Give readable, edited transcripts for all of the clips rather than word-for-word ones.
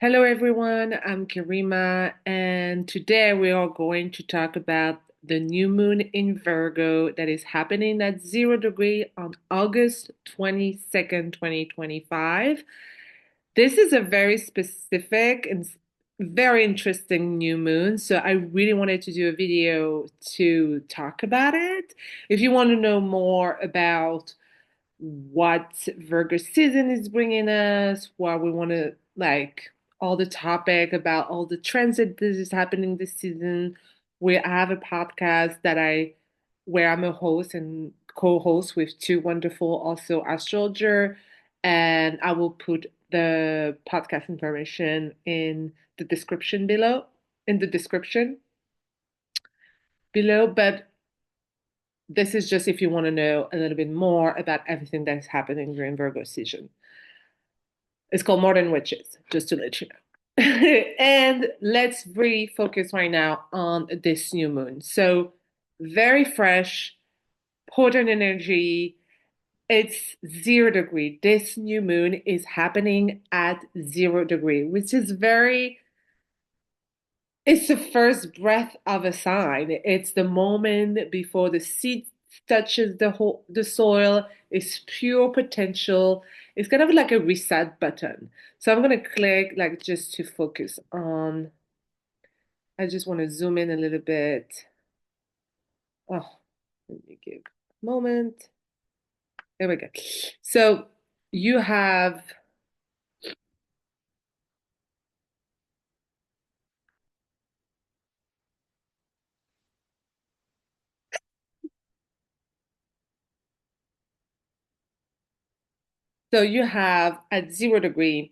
Hello, everyone. I'm Karima, and today we are going to talk about the new moon in Virgo that is happening at 0 degree on August 22nd, 2025. This is a very specific and very interesting new moon, so I really wanted to do a video to talk about it. If you want to know more about what Virgo season is bringing us, what we want to like, all the topic about all the trends that this is happening this season. We have a podcast where I'm a host and co-host with two wonderful also astrologer, and I will put the podcast information the description below, in the description below. But this is just if you want to know a little bit more about everything that is happening during Virgo season. It's called Modern Witches, just to let you know. And let's really focus right now on this new moon. So, very fresh, potent energy. It's 0 degree. This new moon is happening at 0 degree, which is it's the first breath of a sign. It's the moment before the seed touches the soil. It's pure potential. It's kind of like a reset button. So I'm gonna click like just to focus on. I just want to zoom in a little bit. Oh, let me give a moment. There we go. So you have you have at 0 degree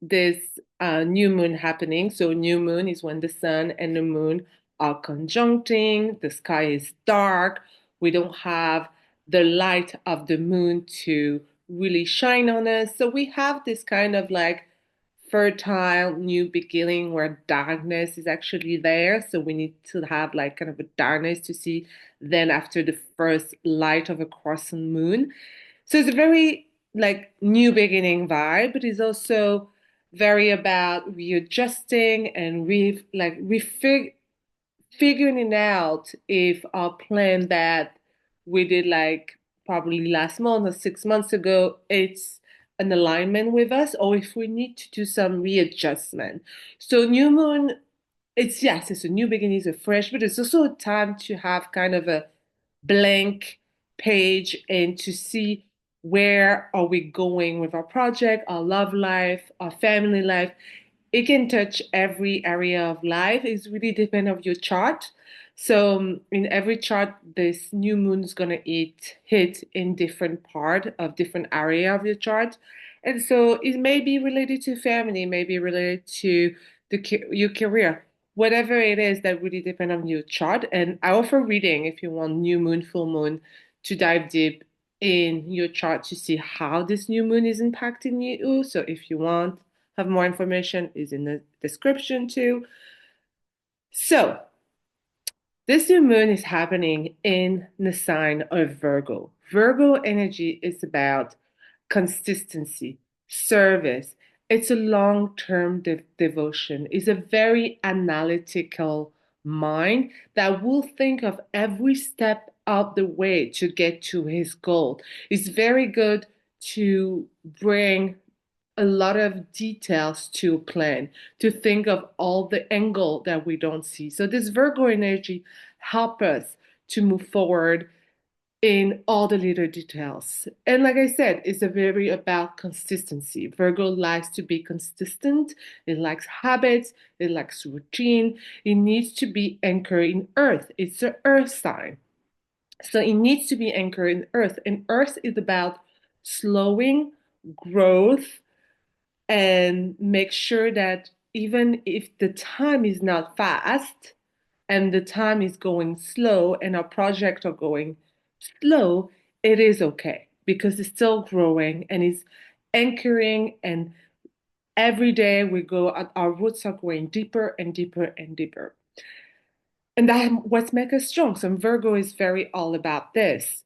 this new moon happening. So, new moon is when the sun and the moon are conjuncting, the sky is dark, we don't have the light of the moon to really shine on us. So, we have this kind of like fertile new beginning where darkness is actually there. So, we need to have like kind of a darkness to see then after the first light of a crescent moon. So it's a very like new beginning vibe, but it's also very about readjusting and figuring it out if our plan that we did like probably last month or 6 months ago, it's an alignment with us, or if we need to do some readjustment. So new moon, it's yes, it's a new beginning, it's a fresh, but it's also a time to have kind of a blank page and to see where are we going with our project, our love life, our family life. It can touch every area of life. It's really depend of your chart. So in every chart, this new moon is gonna hit in different part of different area of your chart. And so it may be related to family, may be related to your career, whatever it is that really depend on your chart. And I offer reading if you want new moon, full moon, to dive deep in your chart to see how this new moon is impacting you. So if you want have more information is in the description too. So this new moon is happening in the sign of Virgo. Virgo energy is about consistency, service. It's a long-term devotion. It's a very analytical mind that will think of every step of the way to get to his goal. It's very good to bring a lot of details to plan, to think of all the angle that we don't see. So this Virgo energy help us to move forward in all the little details. And like I said, it's a very about consistency. Virgo likes to be consistent. It likes habits. It likes routine. It needs to be anchored in earth. It's an earth sign. So it needs to be anchored in earth. And earth is about slowing growth and make sure that even if the time is not fast and the time is going slow and our projects are going slow, it is okay because it's still growing and it's anchoring, and every day we go our roots are going deeper and deeper and deeper. And that what makes us strong. So Virgo is very all about this.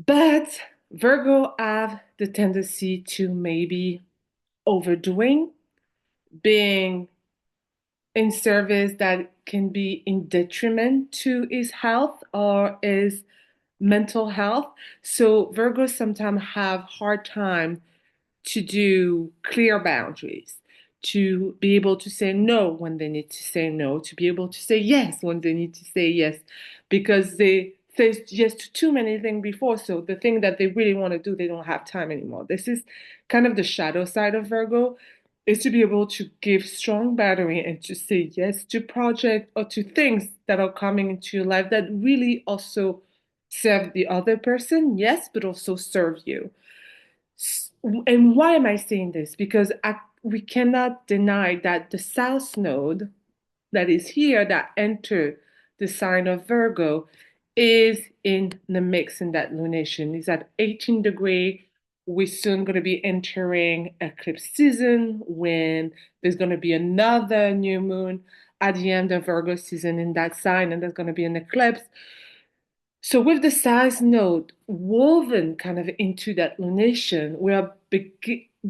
But Virgo have the tendency to maybe overdoing, being in service that can be in detriment to his health or his mental health. So Virgos sometimes have hard time to do clear boundaries, to be able to say no when they need to say no, to be able to say yes when they need to say yes, because they said yes to too many things before. So the thing that they really want to do, they don't have time anymore. This is kind of the shadow side of Virgo, is to be able to give strong boundary and to say yes to projects or to things that are coming into your life that really also serve the other person, yes, but also serve you. And why am I saying this? Because we cannot deny that the South Node that is here that enter the sign of Virgo is in the mix in that lunation. It's at 18 degree. We're soon going to be entering eclipse season when there's going to be another new moon at the end of Virgo season in that sign, and there's going to be an eclipse. So with the South Node woven kind of into that lunation, we are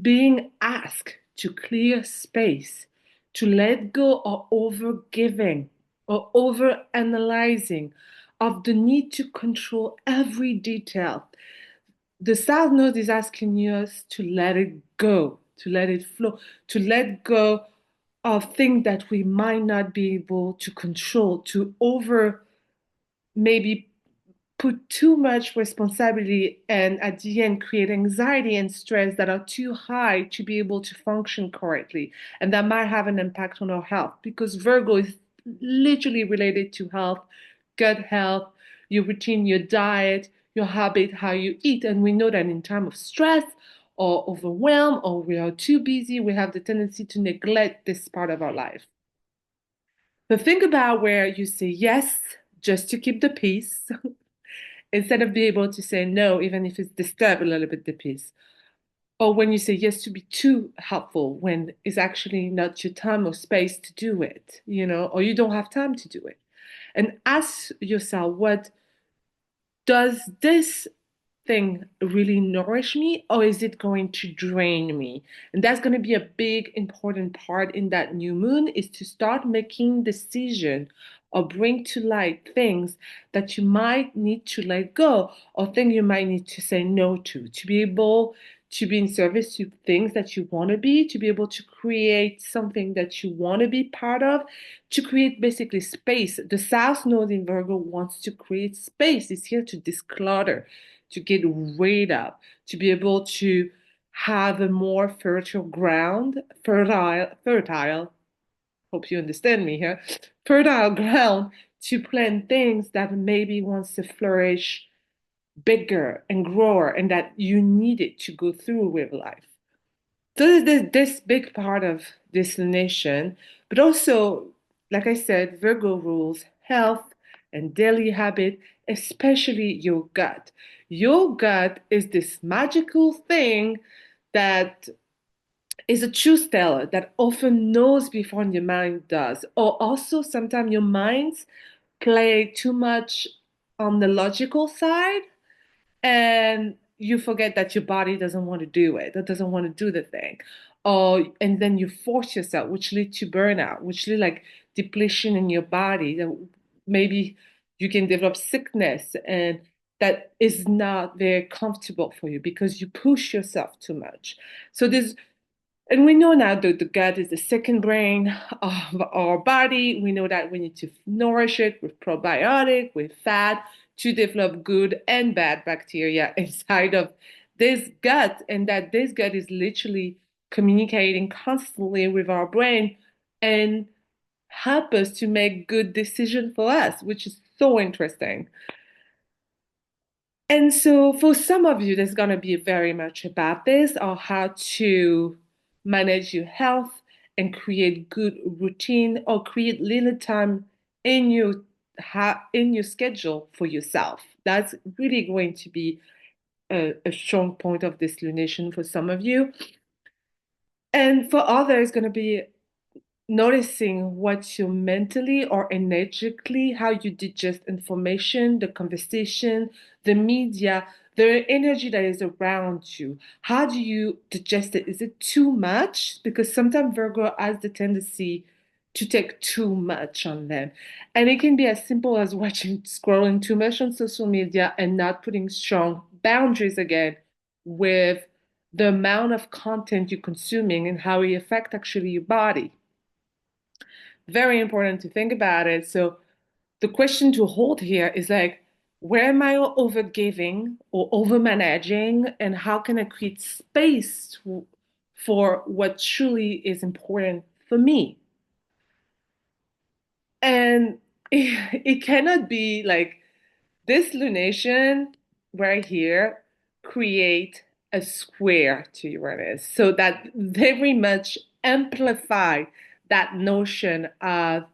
being asked to clear space, to let go of over giving or over analyzing, of the need to control every detail. The South Node is asking us to let it go, to let it flow, to let go of things that we might not be able to control, to over maybe put too much responsibility and at the end create anxiety and stress that are too high to be able to function correctly. And that might have an impact on our health because Virgo is literally related to health, gut health, your routine, your diet, your habit, how you eat. And we know that in time of stress or overwhelm or we are too busy, we have the tendency to neglect this part of our life. So think about where you say yes just to keep the peace instead of being able to say no, even if it's disturb a little bit the peace. Or when you say yes to be too helpful when it's actually not your time or space to do it, or you don't have time to do it. And ask yourself, what does this thing really nourish me or is it going to drain me? And that's going to be a big important part in that new moon, is to start making decision or bring to light things that you might need to let go or things you might need to say no to be able to be in service to things that you want to be able to create something that you want to be part of, to create basically space. The South Node in Virgo wants to create space. It's here to declutter, to get rid of, to be able to have a more fertile ground, fertile, hope you understand me here, fertile ground to plant things that maybe wants to flourish bigger and grow and that you need it to go through with life. So there's this big part of this nation, but also, like I said, Virgo rules health and daily habit, especially your gut. Your gut is this magical thing that is a truth teller that often knows before your mind does. Or also sometimes your minds play too much on the logical side and you forget that your body doesn't want to do it, it doesn't want to do the thing, or and then you force yourself, which leads to burnout, which leads like depletion in your body, that maybe you can develop sickness and that is not very comfortable for you because you push yourself too much. So there's, and we know now that the gut is the second brain of our body. We know that we need to nourish it with probiotic, with fat to develop good and bad bacteria inside of this gut, and that this gut is literally communicating constantly with our brain and help us to make good decisions for us, which is so interesting. And so for some of you, there's going to be very much about this or how to manage your health and create good routine or create little time in your in your schedule for yourself. That's really going to be a strong point of this lunation for some of you. And for others, going to be noticing what you mentally or energetically, how you digest information, the conversation, the media, the energy that is around you. How do you digest it? Is it too much? Because sometimes Virgo has the tendency to take too much on them. And it can be as simple as watching, scrolling too much on social media and not putting strong boundaries again with the amount of content you're consuming and how it affects actually your body. Very important to think about it. So the question to hold here is like, where am I overgiving or overmanaging, and how can I create space for what truly is important for me? And it cannot be like this lunation right here create a square to Uranus. So that very much amplify that notion of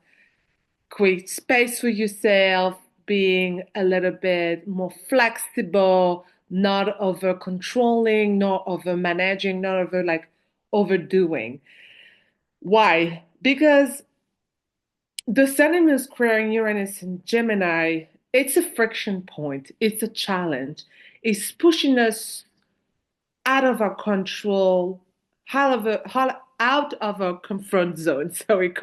create space for yourself, being a little bit more flexible, not over controlling, not over managing, not over like overdoing. Why? Because the Sun and Moon squaring Uranus in Gemini, it's a friction point, it's a challenge. It's pushing us out of our control, out of our comfort zone, sorry,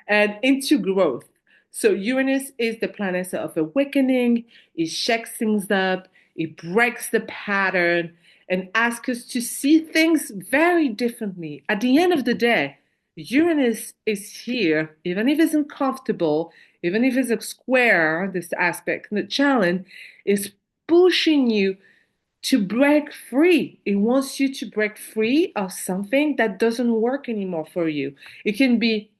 and into growth. So Uranus is the planet of awakening. It shakes things up, it breaks the pattern, and asks us to see things very differently. At the end of the day, Uranus is here, even if it's uncomfortable, even if it's a square, this aspect, the challenge is pushing you to break free. It wants you to break free of something that doesn't work anymore for you. It can be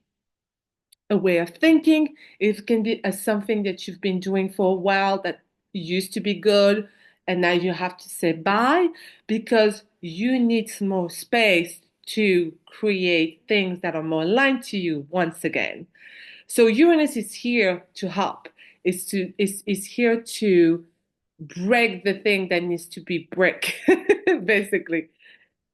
a way of thinking, it can be something that you've been doing for a while that used to be good, and now you have to say bye because you need some more space to create things that are more aligned to you once again. So Uranus is here to help. Is here to break the thing that needs to be break, basically,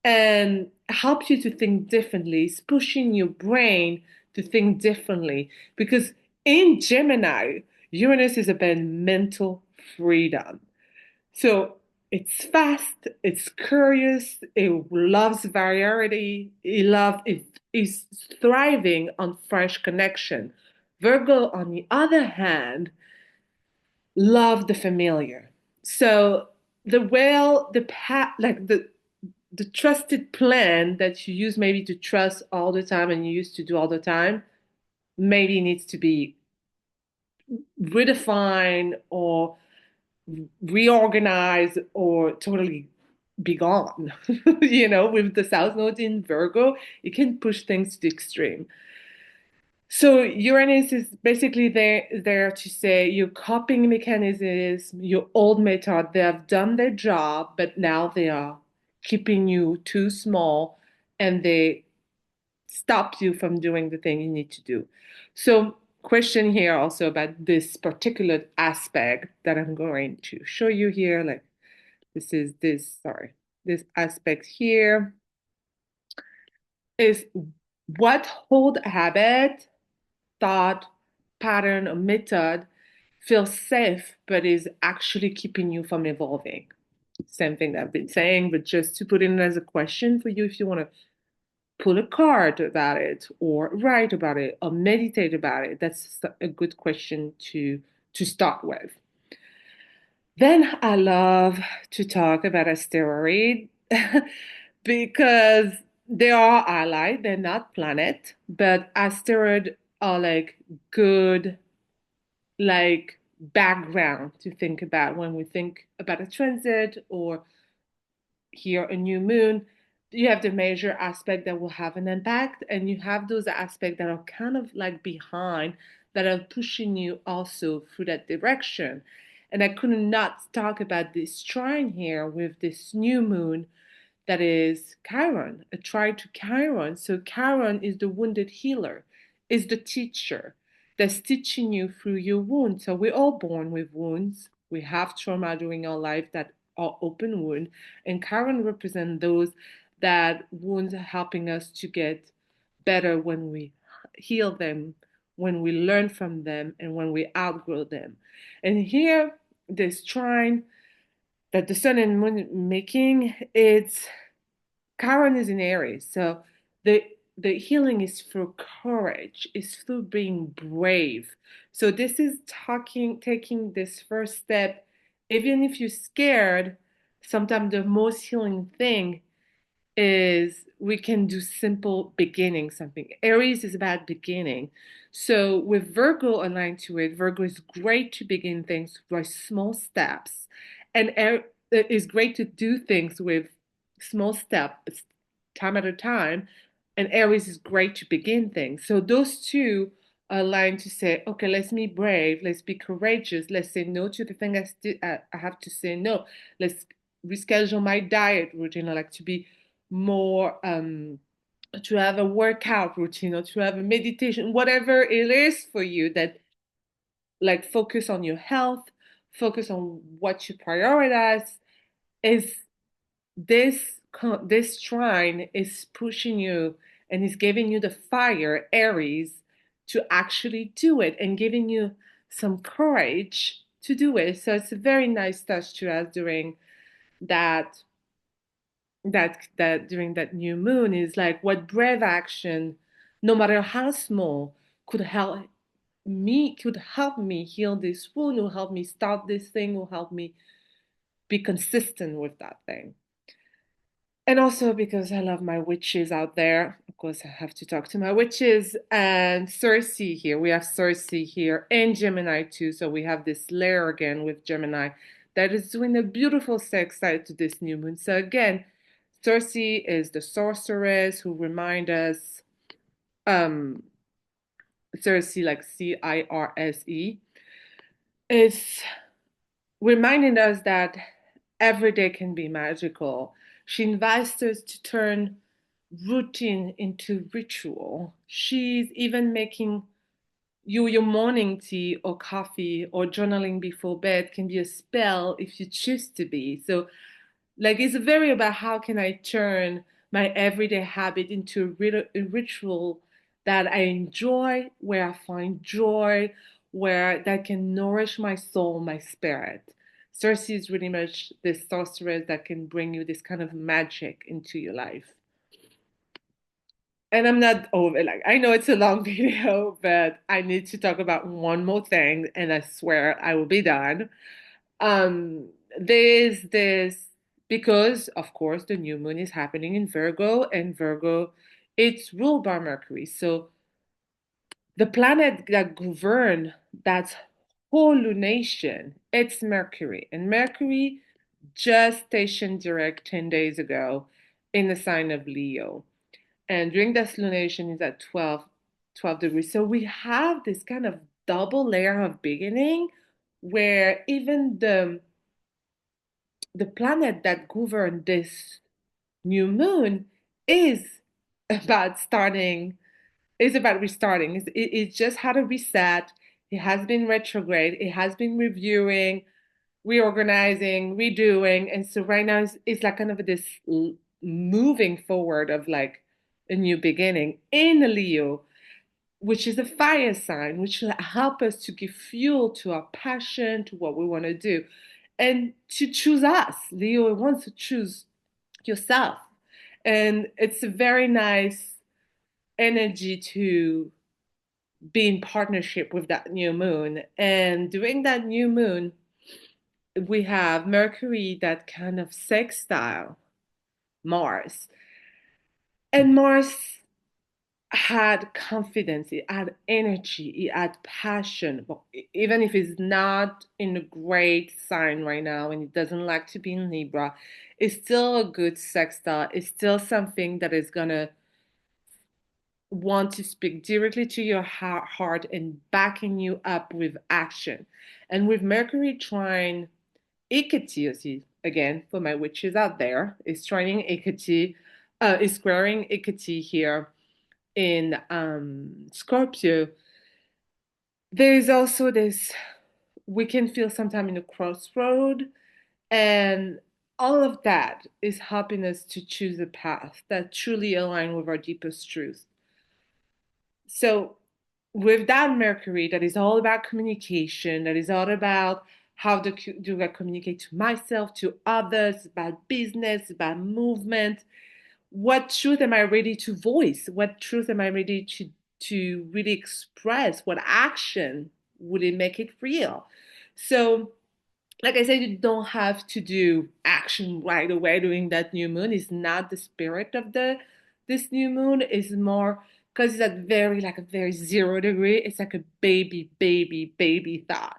and help you to think differently. It's pushing your brain to think differently because in Gemini, Uranus is about mental freedom. So it's fast, it's curious, it loves variety, it is thriving on fresh connection. Virgo, on the other hand, love the familiar. So the well, the pat, like the trusted plan that you use maybe to trust all the time and you used to do all the time, maybe needs to be redefined or reorganized or totally be gone. With the South Node in Virgo, it can push things to the extreme. So Uranus is basically there to say your coping mechanisms, your old method, they have done their job, but now they are keeping you too small and they stop you from doing the thing you need to do. So question here also about this particular aspect that I'm going to show you here. Like this aspect here is what old habit, thought, pattern, or method feels safe but is actually keeping you from evolving. Same thing that I've been saying, but just to put in as a question for you if you want to pull a card about it or write about it or meditate about it. That's a good question to start with. Then I love to talk about asteroid because they are allied, they're not planet, but asteroid are like good like background to think about when we think about a transit or here a new moon. You have the major aspect that will have an impact, and you have those aspects that are kind of like behind that are pushing you also through that direction. And I could not talk about this trine here with this new moon that is Chiron, a trine to Chiron. So Chiron is the wounded healer, is the teacher that's teaching you through your wounds. So we're all born with wounds. We have trauma during our life that are open wound, and Chiron represent those that wounds are helping us to get better when we heal them, when we learn from them, and when we outgrow them. And here this trine that the sun and moon making, it's Chiron is in Aries, so the the healing is through courage, is through being brave. So this is taking this first step, even if you're scared. Sometimes the most healing thing is we can do simple beginning something. Aries is about beginning. So with Virgo aligned to it, Virgo is great to begin things by small steps. And it is great to do things with small steps, time at a time. And Aries is great to begin things. So those two are aligned to say, okay, let's be brave, let's be courageous, let's say no to the thing I have to say no. Let's reschedule my diet routine. I like to be more to have a workout routine or to have a meditation, whatever it is for you that like focus on your health, focus on what you prioritize. Is this trine is pushing you and is giving you the fire, Aries, to actually do it and giving you some courage to do it. So it's a very nice touch to us during that that during that new moon is like what brave action, no matter how small, could help me heal this wound, will help me start this thing, will help me be consistent with that thing. And also because I love my witches out there. Of course, I have to talk to my witches. And Cersei here. We have Cersei here and Gemini too. So we have this layer again with Gemini that is doing a beautiful sex side to this new moon. So again, Cersei is the sorceress who remind us, um, Cersei, like Cirse, is reminding us that every day can be magical. She invites us to turn routine into ritual. She's even making your morning tea or coffee or journaling before bed can be a spell if you choose to be. So like it's very about how can I turn my everyday habit into a ritual that I enjoy, where I find joy, where that can nourish my soul, my spirit. Cersei is really much this sorceress that can bring you this kind of magic into your life. And I'm not over, like, I know it's a long video, but I need to talk about one more thing, and I swear I will be done. Um, there's this, because of course the new moon is happening in Virgo, and Virgo, it's ruled by Mercury. So the planet that govern that whole lunation, it's Mercury. And Mercury just stationed direct 10 days ago in the sign of Leo. And during this lunation is at 12 degrees. So we have this kind of double layer of beginning where even the planet that govern this new moon is about starting, is about restarting. It just had a reset. It has been retrograde. It has been reviewing, reorganizing, redoing. And so right now it's like kind of this moving forward of like a new beginning in Leo, which is a fire sign, which will help us to give fuel to our passion, to what we want to do, and to choose us. Leo wants to choose yourself. And it's a very nice energy to be in partnership with that new moon. And during that new moon, we have Mercury that kind of sextile Mars. And Mars had confidence, it had energy, it had passion. Well, even if it's not in a great sign right now and it doesn't like to be in Libra, it's still a good sextile. It's still something that is gonna want to speak directly to your heart and backing you up with action. And with Mercury trine Hecate, again, for my witches out there, is trining Hecate, is squaring Hecate here in Scorpio. There is also this, we can feel sometime in a crossroad, and all of that is helping us to choose a path that truly align with our deepest truth. So with that Mercury, that is all about communication, that is all about How do I communicate to myself, to others, about business, about movement? What truth am I ready to voice? What truth am I ready to really express? What action would it make it real? So, like I said, you don't have to do action right away during that new moon. It's not the spirit of the this new moon. It's more because it's at very like a very 0 degree. It's like a baby thought.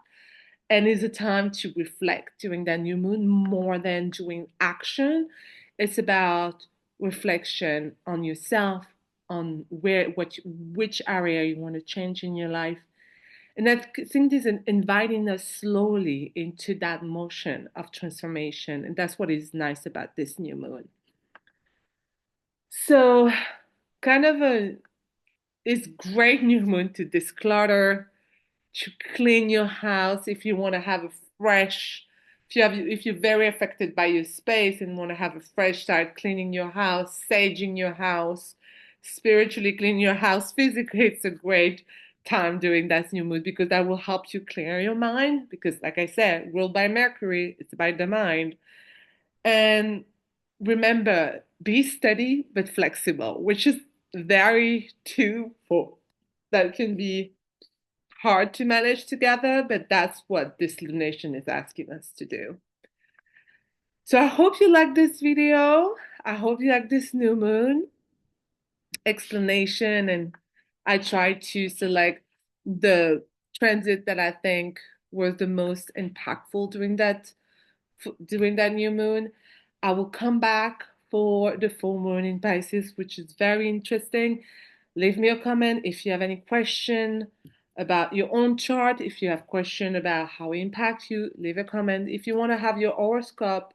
And it's a time to reflect during that new moon more than doing action. It's about reflection on yourself, on which area you want to change in your life. And I think this is inviting us slowly into that motion of transformation. And that's what is nice about this new moon. So, kind of it's great new moon to declutter, to clean your house if you want to have a fresh, if you're very affected by your space and want to have a fresh start cleaning your house, saging your house, spiritually cleaning your house. Physically, it's a great time during that new moon because that will help you clear your mind because, like I said, ruled by Mercury, it's by the mind. And remember, be steady but flexible, which is very two for that can be hard to manage together, but that's what this lunation is asking us to do. So I hope you like this video. I hope you like this new moon explanation, and I tried to select the transit that I think was the most impactful during that new moon. I will come back for the full moon in Pisces, which is very interesting. Leave me a comment if you have any question about your own chart. If you have question about how it impacts you, leave a comment. If you want to have your horoscope,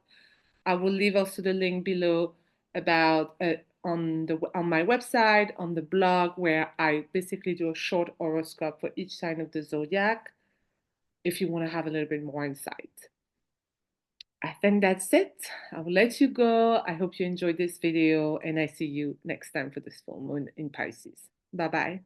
I will leave also the link below about on my website, on the blog, where I basically do a short horoscope for each sign of the zodiac if you want to have a little bit more insight. I think that's it. I will let you go. I hope you enjoyed this video and I see you next time for this full moon in Pisces. Bye bye.